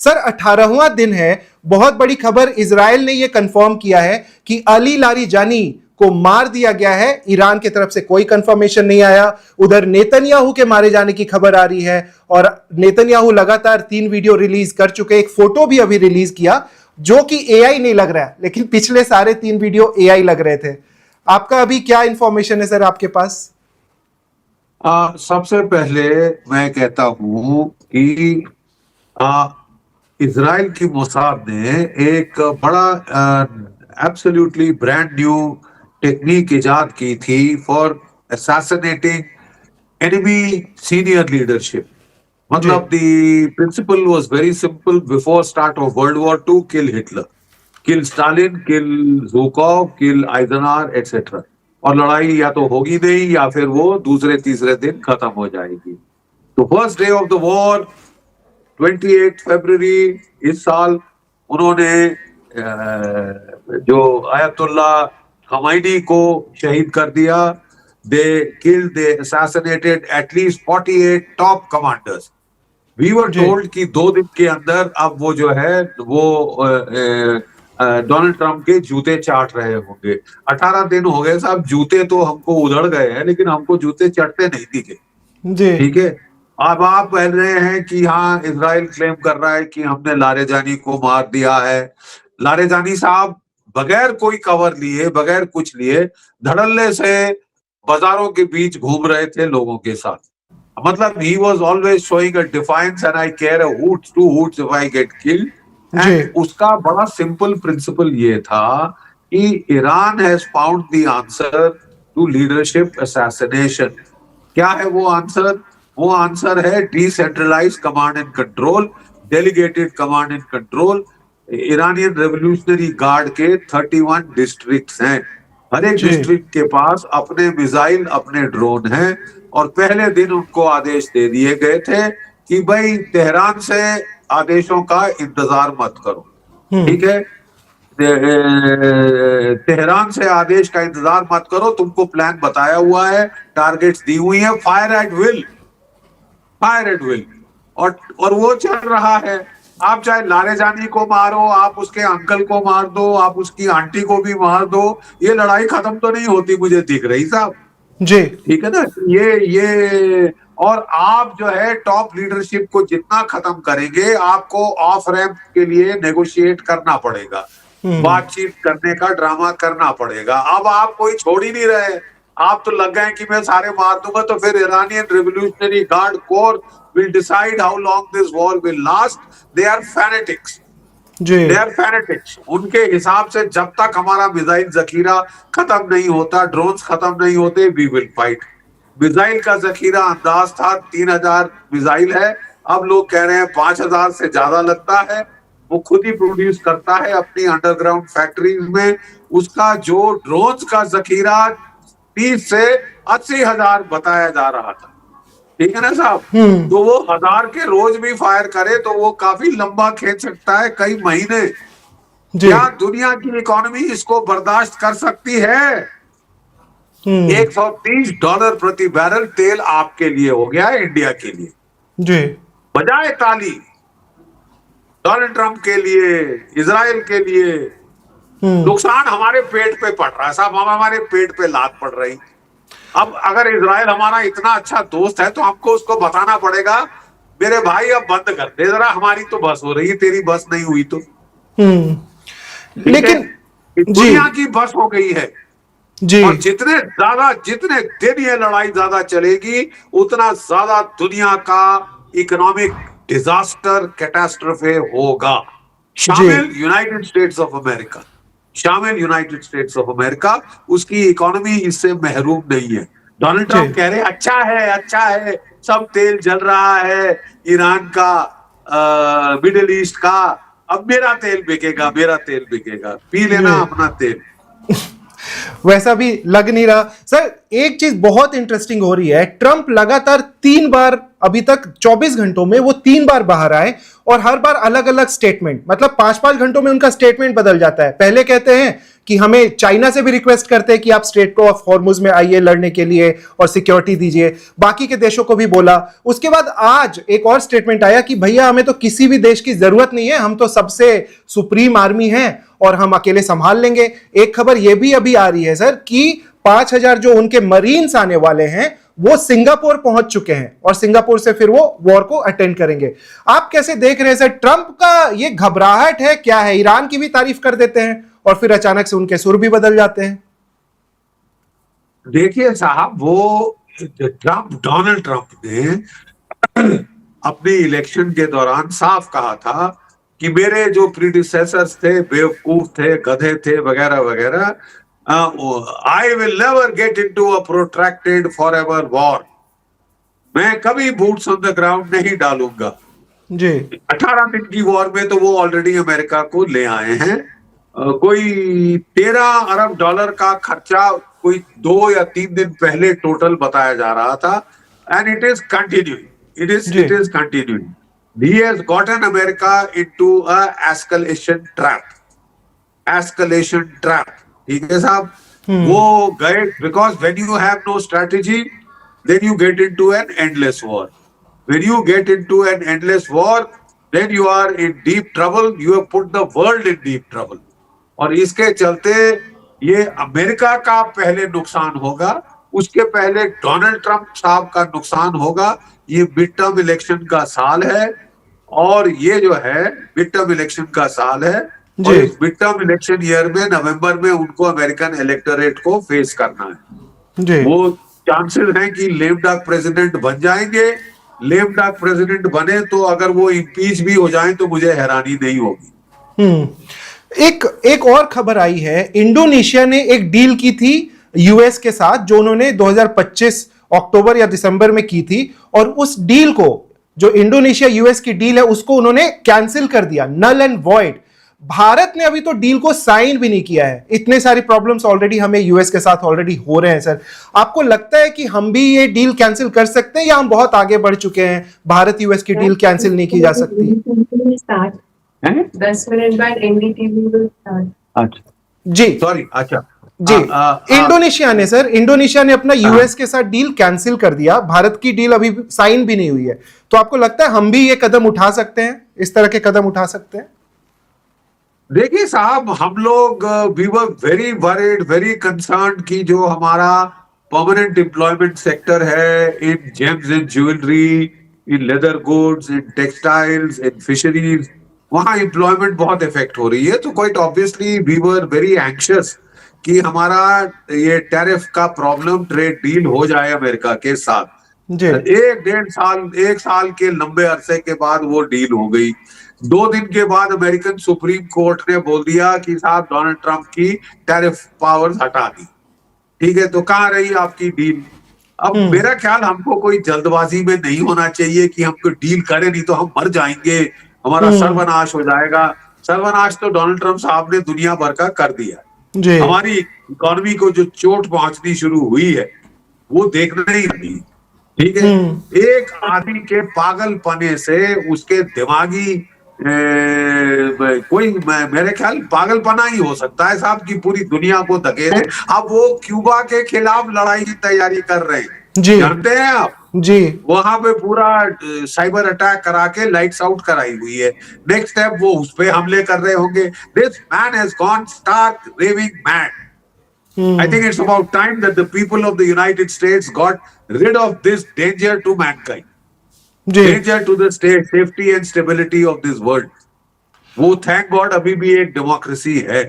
Sir 18वां दिन है, बहुत बड़ी खबर, इजराइल ने यह कंफर्म किया है कि अली लारिजानी को मार दिया गया है। ईरान की तरफ से कोई कंफर्मेशन नहीं आया। उधर नेतन्याहू के मारे जाने की खबर आ रही है और नेतन्याहू लगातार 3 वीडियो रिलीज कर चुके, एक फोटो भी अभी रिलीज किया जो कि एआई नहीं लग रहा है, लेकिन पिछले सारे 3 वीडियो एआई लग रहे थे। आपका अभी क्या इंफॉर्मेशन है सर आपके पास? सबसे पहले मैं कहता हूं कि इजराइल की मोसाद ने एक बड़ा एब्सोल्युटली ब्रांड न्यू टेक्निक इजाद की थी for assassinating enemy senior leadership. मतलब the principle was very simple, before start of world war two, kill Hitler, kill Stalin, kill Zhukov, kill Eisenhower etcetera. और लड़ाई या तो होगी नहीं या फिर वो दूसरे तीसरे दिन खत्म हो जाएगी। तो first day of the war 28 फरवरी इस साल उन्होंने जो आयतुल्ला खमैनी को शहीद कर दिया। They killed, they assassinated at least 48 top commanders. We were told कि 2 दिन के अंदर अब वो जो है वो डोनाल्ड ट्रंप के जूते चाट रहे होंगे। 18 दिन हो गए साहब, जूते तो हमको उधड़ गए हैं लेकिन हमको जूते चटते नहीं दिखे। ठीक है, अब आप कह रहे हैं कि हाँ इजराइल क्लेम कर रहा है कि हमने लारेजानी को मार दिया है। लारेजानी साहब बगैर कोई कवर लिए, बगैर कुछ लिए, धड़ल्ले से बाजारों के बीच घूम रहे थे लोगों के साथ। मतलब he was always showing a defiance and I care a hoot, 2 hoots if I get killed। And उसका बड़ा सिंपल प्रिंसिपल ये था कि Iran has found the answer to leadership assassination. क्या है वो आंसर? वो आंसर है decentralised command and control, delegated command and control. Iranian revolutionary guard के 31 डिस्ट्रिक्ट्स हैं। हर एक डिस्ट्रिक्ट के पास अपने मिसाइल, अपने ड्रोन हैं। और पहले दिन उनको आदेश दे दिए गए थे कि भाई तेहरान से आदेशों का इंतजार मत करो। ठीक है, तेहरान से आदेश का इंतजार मत करो, तुमको प्लान बताया हुआ है, टारगेट्स दी हुई है, fire eight will, fire eight will. और वो चल रहा है। आप चाहे लारेजानी को मारो, आप उसके अंकल को मार दो, आप उसकी आंटी को भी मार दो, ये लड़ाई खत्म तो नहीं होती मुझे दिख रही साहब जी। ठीक है ना, ये और आप जो है टॉप लीडरशिप को जितना खत्म करेंगे, आपको ऑफ रैंप के लिए नेगोशिएट करना पड़ेगा, बातचीत करने का ड्रामा करना पड़ेगा। अब आप कोई छोड़ ही नहीं रहे। आप तो लग गए कि मैं सारे मार दूंगा, तो फिर Iranian revolutionary guard core will decide how long this war will last। They are fanatics। They are fanatics। उनके हिसाब से जब तक हमारा मिसाइल जखीरा खत्म नहीं होता, ड्रोन्स खत्म नहीं होते, we will fight। मिसाइल का जखीरा अंदाज था 3000 मिसाइल है, अब लोग कह रहे हैं 5000 से ज्यादा लगता है। वो खुद ही प्रोड्यूस करता है अपनी अंडरग्राउंड फैक्ट्रीज में। उसका जो ड्रोन्स का जखीरा 30 से 80,000 बताया जा रहा था। ठीक है ना साहब, तो वो 1000 के रोज भी फायर करे तो वो काफी लंबा खींच सकता है, कई महीने। क्या दुनिया की इकोनॉमी इसको बर्दाश्त कर सकती है? $130 प्रति बैरल तेल आपके लिए हो गया है, इंडिया के लिए जी। बजाय ताली डोनाल्ड ट्रंप के लिए, इजराइल के लिए, नुकसान हमारे पेट पे पड़ रहा है साहब, हमारे पेट पे लात पड़ रही। अब अगर इजराइल हमारा इतना अच्छा दोस्त है तो हमको उसको बताना पड़ेगा, मेरे भाई अब बंद कर दे जरा, हमारी तो बस हो रही है, तेरी बस नहीं हुई तो। लेकिन दुनिया की बस हो गई है जी। और जितने दिन ये लड़ाई ज्यादा चलेगी, उतना ज्यादा दुनिया का इकोनॉमिक डिजास्टर, कैटास्ट्रोफे होगा। शामिल यूनाइटेड स्टेट्स ऑफ अमेरिका, शामिल यूनाइटेड स्टेट्स ऑफ अमेरिका। उसकी इकोनॉमी इससे महरूम नहीं है। डोनाल्ड ट्रंप कह रहे हैं अच्छा है, अच्छा है, सब तेल जल रहा है ईरान का, मिडिल ईस्ट का, अब मेरा तेल बिकेगा, मेरा तेल बिकेगा, पी लेना अपना तेल। वैसा भी लग नहीं रहा। सर एक चीज बहुत इंटरेस्टिंग हो रही है, ट्रंप लगातार 3 बार अभी तक 24 घंटों में वो 3 बार बाहर आए और हर बार अलग अलग स्टेटमेंट, मतलब 5-5 घंटों में उनका स्टेटमेंट बदल जाता है। पहले कहते हैं कि हमें चाइना से भी रिक्वेस्ट करते हैं कि आप स्ट्रेट ऑफ हॉर्मुज में आइए लड़ने के लिए और सिक्योरिटी दीजिए, बाकी के देशों को भी बोला। उसके बाद आज एक और स्टेटमेंट आया कि भैया हमें तो किसी भी देश की जरूरत नहीं है, हम तो सबसे सुप्रीम आर्मी हैं और हम अकेले संभाल लेंगे। एक खबर यह भी अभी आ रही है सर कि 5,000 जो उनके मरीन्स आने वाले हैं वो सिंगापुर पहुंच चुके हैं और सिंगापुर से फिर वो वॉर को अटेंड करेंगे। आप कैसे देख रहे हैं सर, ट्रंप का ये घबराहट है क्या है? ईरान की भी तारीफ कर देते हैं और फिर अचानक से उनके सुर भी बदल जाते हैं। देखिए साहब, वो डोनाल्ड ट्रंप ने अपने इलेक्शन के दौरान साफ कहा था कि मेरे जो प्रीडिसेसर्स थे बेवकूफ थे, गधे थे, वगैरह वगैरह, I will never get into a protracted forever war. मैं कभी बूट्स ऑन द ग्राउंड नहीं डालूंगा जी। 18 दिन की वॉर में तो वो ऑलरेडी अमेरिका को ले आए हैं। कोई 13 अरब डॉलर का खर्चा कोई 2 या 3 दिन पहले टोटल बताया जा रहा था, and it is continuing, it is continuing. He has gotten America into a escalation trap, ठीक है साहब। वो गए, because when you have no strategy, then you get into an endless war. When you get into an endless war, then you are in deep trouble. You have put the world in deep trouble. और इसके चलते ये America का पहले नुकसान होगा, उसके पहले डोनाल्ड ट्रंप साहब का नुकसान होगा। ये मिड टर्म इलेक्शन का साल है और ये जो है मिड टर्म इलेक्शन का साल है, और इस मिड टर्म इलेक्शन ईयर में नवंबर में उनको अमेरिकन इलेक्टोरेट को फेस करना है जी। वो चांसेस हैं कि लेम डक प्रेसिडेंट बन जाएंगे। लेम डक प्रेसिडेंट बने तो अगर वो इम्पीच भी हो जाएं तो मुझे हैरानी नहीं होगी। एक और खबर आई है, इंडोनेशिया ने एक डील की थी यूएस के साथ जो उन्होंने 2025 अक्टूबर या दिसंबर में की थी, और उस डील को, जो इंडोनेशिया यूएस की डील है, उसको उन्होंने कैंसिल कर दिया, नल एंड वॉइड। भारत ने अभी तो डील को साइन भी नहीं किया है। इतने सारी प्रॉब्लम्स ऑलरेडी हमें यूएस के साथ ऑलरेडी हो रहे हैं सर। आपको लगता है कि हम भी ये डील कैंसिल कर सकते हैं या हम बहुत आगे बढ़ चुके हैं, भारत यूएस की डील कैंसिल नहीं की जा सकती? 10 मिनट बाद एनडीटीवी विल स्टार्ट। अच्छा जी, सॉरी, अच्छा जी। इंडोनेशिया ने अपना यूएस के साथ डील कैंसिल कर दिया, भारत की डील अभी साइन भी नहीं हुई है। तो आपको लगता है हम भी ये कदम उठा सकते हैं, इस तरह के कदम उठा सकते हैं? देखिए साहब, हम लोग we were very worried, very concerned कि जो हमारा परमानेंट एम्प्लॉयमेंट सेक्टर है in gems and jewellery, in leather goods, in textiles, in fisheries, वहां एम्प्लॉयमेंट बहुत इफेक्ट हो रही है। तो quite obviously we were very anxious कि हमारा ये टैरिफ का प्रॉब्लम ट्रेड डील हो जाए अमेरिका के साथ। 1 साल के लंबे अरसे के बाद वो डील हो गई। 2 दिन के बाद अमेरिकन सुप्रीम कोर्ट ने बोल दिया कि साहब डोनाल्ड ट्रंप की टैरिफ पावर्स हटा दी। ठीक है, तो कहाँ रही आपकी डील? अब मेरा ख्याल हमको कोई जल्दबाजी में नहीं होना चाहिए कि हमको डील करें, नहीं तो हम मर जाएंगे, हमारा सर्वनाश हो जाएगा। सर्वनाश तो डोनाल्ड ट्रंप साहब ने दुनिया भर का कर दिया। हमारी इकोनॉमी को जो चोट पहुंचनी शुरू हुई है वो देखना ही नहीं। ठीक है, एक आदमी के पागलपने से, उसके दिमागी कोई मेरे ख्याल पागलपना ही हो सकता है साहब की पूरी दुनिया को धकेले। अब वो क्यूबा के खिलाफ लड़ाई की तैयारी कर रहे हैं, जानते हैं आप जी। वहां पे पूरा साइबर अटैक करा के लाइट्स आउट कराई हुई है। नेक्स्ट स्टेप वो उस पे हमले कर रहे होंगे। This man has gone stark raving mad. I think it's about time that the people of the United States got rid of this danger to mankind, danger to the safety and stability of this world. वो thank God अभी भी एक democracy है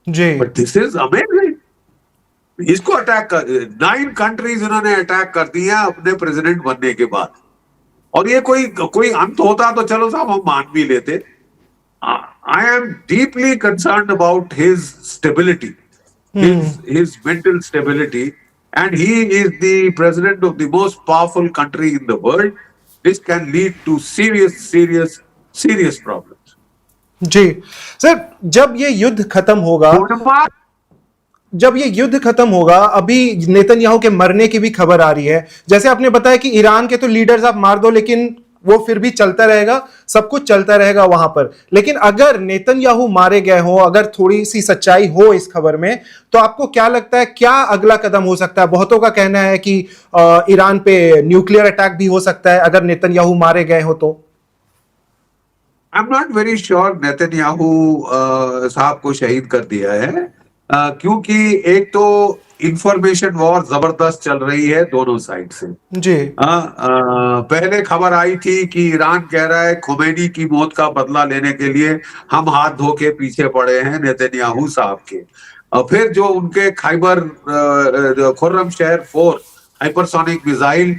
जी, but this is amazing. इसको attack कर 9 countries इन्होंने attack कर दिया अपने प्रेसिडेंट बनने के बाद, और ये कोई अंत होता तो चलो साहब हम मान भी लेते। I am deeply concerned about his stability, his mental stability, and he is the president of the most powerful country in the world. This can lead to serious problems. जी सर, जब ये युद्ध खत्म होगा, जब ये युद्ध खत्म होगा, अभी नेतन्याहू के मरने की भी खबर आ रही है, जैसे आपने बताया कि ईरान के तो लीडर्स आप मार दो लेकिन वो फिर भी चलता रहेगा, सब कुछ चलता रहेगा वहां पर। लेकिन अगर नेतन्याहू मारे गए हो, अगर थोड़ी सी सच्चाई हो इस खबर में, तो आपको क्या लगता है क्या अगला कदम हो सकता है? बहुतों का कहना है कि ईरान पे न्यूक्लियर अटैक भी हो सकता है अगर नेतन्याहू मारे गए हो तो। I am not very sure Netanyahu साहब को शहीद कर दिया है, क्योंकि एक तो इंफॉर्मेशन वॉर जबरदस्त चल रही है दोनों साइड से। जी पहले खबर आई थी कि ईरान कह रहा है खुमैनी की मौत का बदला लेने के लिए हम हाथ धो के पीछे पड़े हैं नेतन्याहू साहब के। और फिर जो उनके खैबर खुर्रम शहर 4 हाइपरसोनिक मिसाइल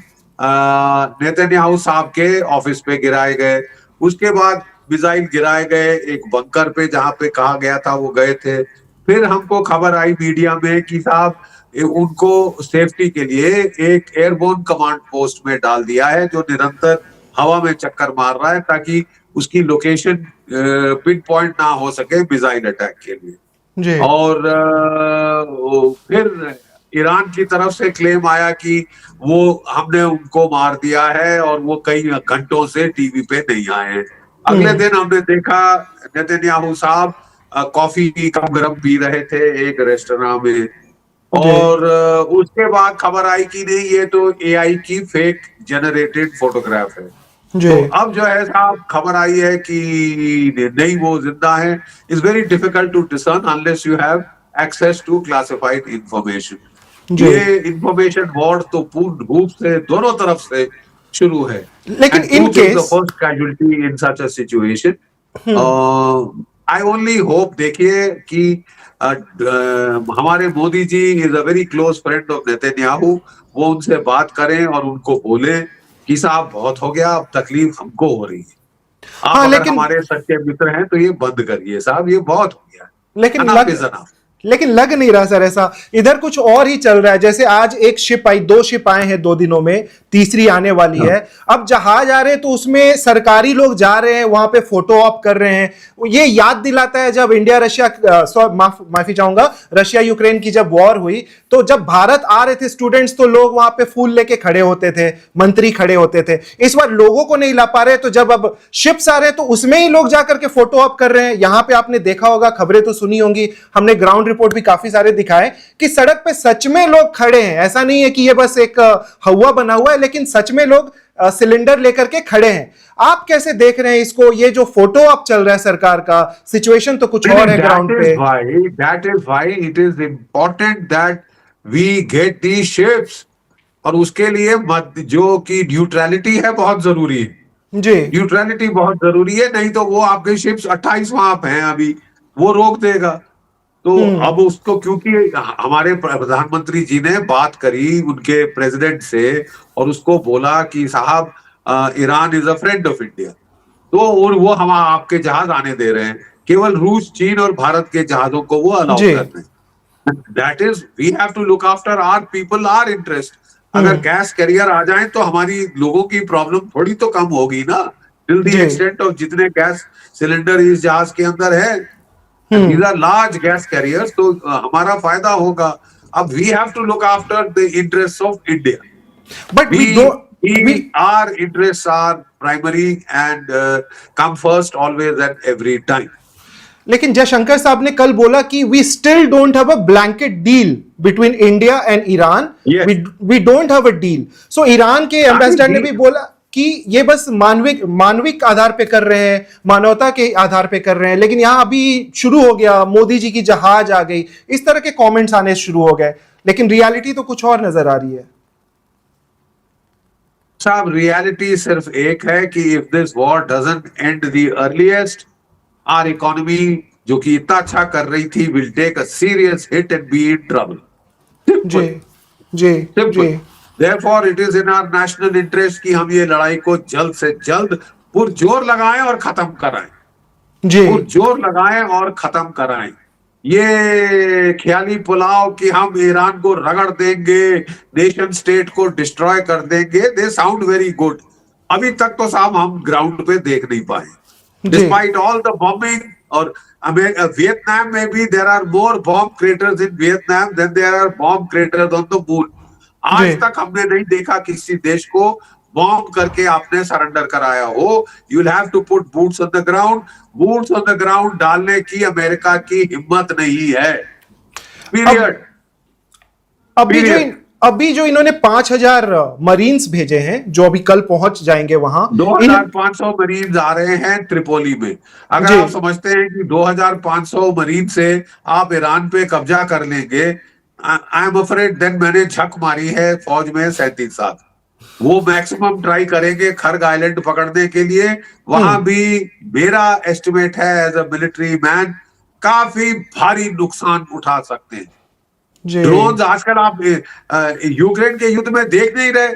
नेतन्याहू साहब के ऑफिस पे गिराए गए, उसके बाद मिसाइल गिराए गए एक बंकर पे जहां पे कहा गया था वो गए थे। फिर हमको खबर आई मीडिया में कि साहब उनको सेफ्टी के लिए एक एयरबोर्न कमांड पोस्ट में डाल दिया है जो निरंतर हवा में चक्कर मार रहा है ताकि उसकी लोकेशन पिन पॉइंट ना हो सके मिसाइल अटैक के लिए। जी और फिर ईरान की तरफ से क्लेम आया कि वो हमने उनको मार दिया है और वो कई घंटों से टीवी पे नहीं आए हैं। अगले दिन हमने देखा नेतन्याहू साहब कॉफी कम गरम पी रहे थे एक रेस्टोरेंट में, और उसके बाद खबर आई कि नहीं ये तो एआई की फेक जनरेटेड फोटोग्राफ है। तो अब जो है साहब खबर आई है कि नहीं वो जिंदा है। It's very difficult to discern unless you have access to classified information. ये इंफॉर्मेशन वॉर तो पूर्ण रूप से दोनों तरफ से शुरू है। लेकिन in case first casualty in such a situation, I only hope देखिए कि हमारे Modi ji is a very close friend of Netanyahu, वो उनसे बात करें और उनको बोले कि साहब बहुत हो गया, अब तकलीफ हमको हो रही है, आप हाँ, अगर हमारे सच्चे मित्र हैं तो ये बंद करिए साहब, ये बहुत हो गया। लेकिन लग नहीं रहा सर ऐसा। इधर कुछ और ही चल रहा है। जैसे आज एक शिप आई, 2 शिप आए हैं 2 दिनों में, तीसरी आने वाली है। अब जहाज आ रहे हैं तो उसमें सरकारी लोग जा रहे हैं, वहां पे फोटो ऑप कर रहे हैं। ये याद दिलाता है जब इंडिया रशिया माफी चाहूंगा रशिया यूक्रेन की जब वॉर हुई, तो जब भारत आ रहे थे स्टूडेंट्स तो लोग वहां पे फूल लेके खड़े होते थे, मंत्री खड़े होते थे। इस बार लोगों को नहीं ला पा रहे, तो जब अब शिप्स आ रहे हैं तो उसमें ही लोग जाकर के फोटो ऑप कर रहे हैं। यहां पे आपने देखा होगा, खबरें तो सुनी होंगी, हमने ग्राउंड रिपोर्ट भी काफी सारे दिखाए कि सड़क पे सच में लोग खड़े हैं। ऐसा नहीं है कि ये बस एक हवा बना हुआ है, लेकिन सच में लोग सिलेंडर लेकर के खड़े हैं। आप कैसे देख रहे हैं इसको? ये जो फोटो आप चल रहा है सरकार का, सिचुएशन तो कुछ और है ग्राउंड पे। That is why it is important that we get the ships, और उसके लिए जो कि न्यूट्रलिटी है बहुत जरूरी है जी। न्यूट्रलिटी बहुत जरूरी है, नहीं तो वो आपके शिप्स 28 वहां पे हैं अभी, वो रोक देगा। तो अब उसको, क्योंकि हमारे प्रधानमंत्री जी ने बात करी उनके प्रेसिडेंट से और उसको बोला कि साहब Iran is a friend of India, तो और वो हम आपके जहाज आने दे रहे हैं, केवल रूस, चीन और भारत के जहाजों को वो अलाउ कर रहे हैं। That is we have to look after our people, our interest. अगर गैस कैरियर आ जाए तो हमारी लोगों की प्रॉब्लम थोड़ी तो कम होगी ना, टिल द एक्सटेंट ऑफ जितने गैस सिलेंडर इस जहाज के अंदर है, these are large gas carriers, तो हमारा फायदा होगा। अब we have to look after the interests of India, but our interests are primary and come first always and every time. लेकिन जयशंकर साहब ने कल बोला कि we still don't have a blanket deal between India and Iran, we don't have a deal. So Iran के ambassador ने भी बोला कि ये बस मानविक आधार पे कर रहे हैं, मानवता के आधार पे कर रहे हैं। लेकिन यहां अभी शुरू हो गया, मोदी जी की जहाज आ गई, इस तरह के कमेंट्स आने शुरू हो गए, लेकिन रियलिटी तो कुछ और नजर आ रही है। साहब रियलिटी सिर्फ एक है कि if this war doesn't end the earliest, our economy जो कि इतना अच्छा कर रही थी will take a serious hit and be in trouble. Simple. Therefore, it is in our national interest कि हम ये लड़ाई को जल्द से जल्द पुरजोर लगाएं और खत्म कराएं, पुरजोर लगाएं और खत्म कराएं। ये ख्याली पुलाव कि हम ईरान को रगड़ देंगे, नेशन स्टेट को डिस्ट्रॉय कर देंगे, दे साउंड वेरी गुड। अभी तक तो साहब हम ग्राउंड पे देख नहीं पाए, डिस्पाइट ऑल द बॉम्बिंग। और वियतनाम में भी there are more bomb craters in Vietnam than there are bomb craters on the moon. आज जी। तक हमने नहीं देखा किसी देश को बॉम्ब करके आपने सरेंडर कराया हो। You will have to put boots on the ground. Boots on the ground डालने की अमेरिका की हिम्मत नहीं है। पीरियड। अभी जो इन्होंने 5,000 मरीन्स भेजे हैं जो अभी कल पहुंच जाएंगे वहां, 2500 मरीन आ रहे हैं त्रिपोली में। अगर जी। आप समझते हैं कि 2500 मरीन से आप ईरान पे कब्जा कर लेंगे, आई एम अफ्रेड देन मैंने झक मारी है फौज में 37 साल। वो मैक्सिमम ट्राई करेंगे खर्ग आइलैंड पकड़ने के लिए। वहां भी मेरा एस्टिमेट है एज अ मिलिट्री मैन काफी भारी नुकसान उठा सकते हैं। ड्रोन्स आजकल आप यूक्रेन के युद्ध में देख नहीं रहे,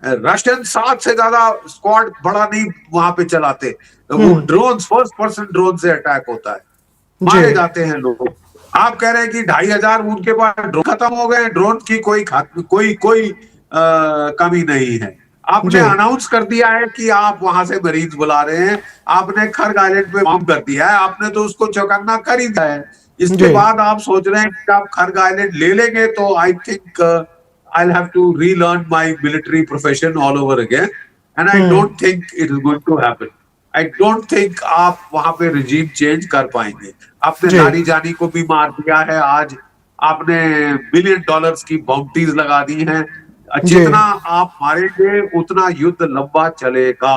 रशियन 7 से ज्यादा स्क्वाड बड़ा नहीं वहां पे चलाते। वो ड्रोन्स फर्स्ट पर्सन ड्रोन से अटैक होता है, मारे जाते हैं लोग। आप कह रहे हैं कि 2500 उनके पास ड्रोन खत्म हो गए। ड्रोन की कोई कमी नहीं है। आपने अनाउंस कर दिया है कि आप वहां से मरीज बुला रहे हैं। आपने खर्ग आइलैंड पे बॉम्ब कर दिया है, आपने तो उसको चौकन्ना कर ही दिया है। इसके बाद आप सोच रहे हैं कि आप खर्ग आइलैंड ले लेंगे, तो I think I will have to relearn my military profession all over again and I don't think it is going to happen. I don't think आप वहां पे रिजीम चेंज कर पाएंगे। आपने नारी जानी को भी मार दिया है। आज आपने $1 बिलियन की बाउंटीज लगा दी हैं। जितना आप मारेंगे उतना युद्ध लंबा चलेगा।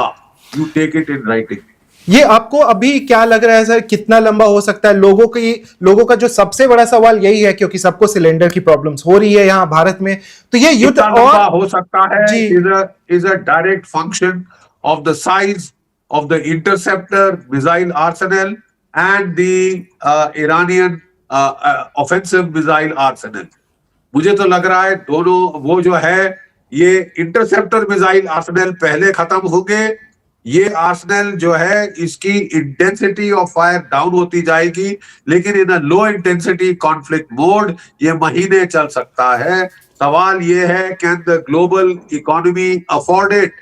You take it in writing. ये आपको अभी क्या लग रहा है सर, कितना लंबा हो सकता है? लोगों का जो सबसे बड़ा सवाल यही है, क्योंकि सबको सिलेंडर की प्रॉब्लम्स हो रही है यहाँ भारत में, तो ये युद्ध और हो सकता है is a direct function of the size of the interceptor missile Arsenal and the Iranian offensive missile Arsenal. मुझे तो लग रहा है दोनों वो जो है, ये इंटरसेप्टर मिसाइल आर्सेनल पहले खत्म होंगे। ये आर्सेनल जो है इसकी इंटेंसिटी ऑफ फायर डाउन होती जाएगी, लेकिन इन अ लो इंटेंसिटी कॉन्फ्लिक्ट मोड ये महीने चल सकता है। सवाल ये है, can the global economy afford it?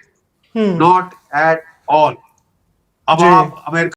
Not at all. अब आप अमेरिका